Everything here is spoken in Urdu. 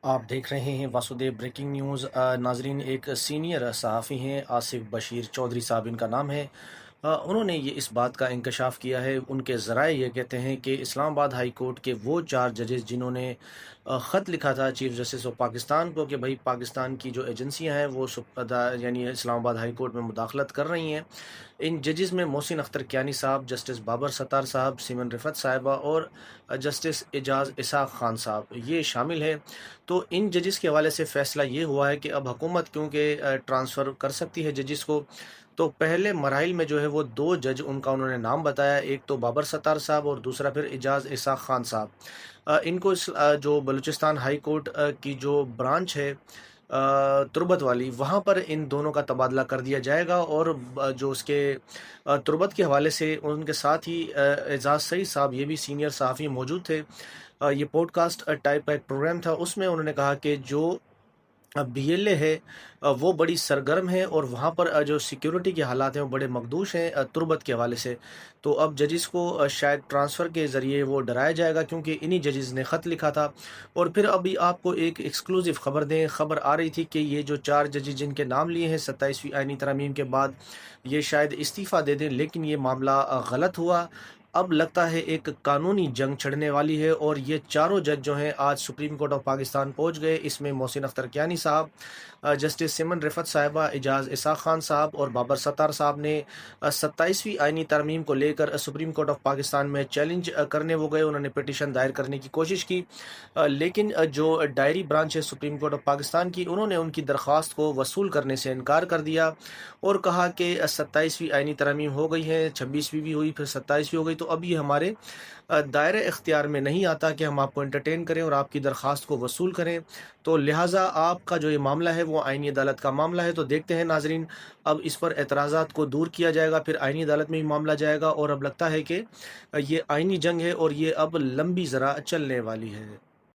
آپ دیکھ رہے ہیں واسودیو بریکنگ نیوز ناظرین، ایک سینئر صحافی ہیں آصف بشیر چودھری صاحب ان کا نام ہے۔ انہوں نے یہ اس بات کا انکشاف کیا ہے، ان کے ذرائع یہ کہتے ہیں کہ اسلام آباد ہائی کورٹ کے وہ 4 ججز جنہوں نے خط لکھا تھا چیف جسٹس آف پاکستان کو کہ بھائی پاکستان کی جو ایجنسیاں ہیں وہ یعنی اسلام آباد ہائی کورٹ میں مداخلت کر رہی ہیں، ان ججز میں محسن اختر کیانی صاحب، جسٹس بابر ستار صاحب، سیمن رفت صاحبہ اور جسٹس اعجاز اسحاق خان صاحب یہ شامل ہیں۔ تو ان ججز کے حوالے سے فیصلہ یہ ہوا ہے کہ اب حکومت کیونکہ ٹرانسفر کر سکتی ہے ججز کو، تو پہلے مراحل میں جو ہے وہ 2 جج ان کا انہوں نے نام بتایا، ایک تو بابر ستار صاحب اور دوسرا پھر اعجاز اسحاق خان صاحب۔ ان کو جو بلوچستان ہائی کورٹ کی جو برانچ ہے تربت والی، وہاں پر ان دونوں کا تبادلہ کر دیا جائے گا، اور جو اس کے تربت کے حوالے سے ان کے ساتھ ہی اعزاز سعید صاحب یہ بھی سینئر صحافی موجود تھے۔ یہ پوڈ کاسٹ ٹائپ کا ایک پروگرام تھا، اس میں انہوں نے کہا کہ جو بی ایل اے ہے وہ بڑی سرگرم ہے، اور وہاں پر جو سیکیورٹی کے حالات ہیں وہ بڑے مخدوش ہیں تربت کے حوالے سے۔ تو اب ججز کو شاید ٹرانسفر کے ذریعے وہ ڈرایا جائے گا، کیونکہ انہی ججز نے خط لکھا تھا۔ اور پھر ابھی آپ کو ایک ایکسکلوزیو خبر آ رہی تھی کہ یہ جو 4 ججز جن کے نام لیے ہیں 27ویں آئینی ترامیم کے بعد، یہ شاید استعفیٰ دے دیں، لیکن یہ معاملہ غلط ہوا۔ اب لگتا ہے ایک قانونی جنگ چھڑنے والی ہے، اور یہ چاروں جج جو ہیں آج سپریم کورٹ آف پاکستان پہنچ گئے۔ اس میں محسن اختر کیانی صاحب، جسٹس سمن رفت صاحبہ، اعجاز اسحاق خان صاحب اور بابر ستار صاحب نے 27ویں آئینی ترمیم کو لے کر سپریم کورٹ آف پاکستان میں چیلنج کرنے وہ گئے، انہوں نے پٹیشن دائر کرنے کی کوشش کی، لیکن جو ڈائری برانچ ہے سپریم کورٹ آف پاکستان کی، انہوں نے ان کی درخواست کو وصول کرنے سے انکار کر دیا، اور کہا کہ 27ویں آئینی ترمیم ہو گئی ہے، 26ویں بھی ہوئی، پھر 27ویں ہو گئی، تو اب یہ ہمارے دائرۂ اختیار میں نہیں آتا کہ ہم آپ کو انٹرٹین کریں اور آپ کی درخواست کو وصول کریں۔ تو لہٰذا آپ کا جو یہ معاملہ ہے وہ آئینی عدالت کا معاملہ ہے۔ تو دیکھتے ہیں ناظرین، اب اس پر اعتراضات کو دور کیا جائے گا، پھر آئینی عدالت میں بھی معاملہ جائے گا، اور اب لگتا ہے کہ یہ آئینی جنگ ہے اور یہ اب لمبی ذرا چلنے والی ہے۔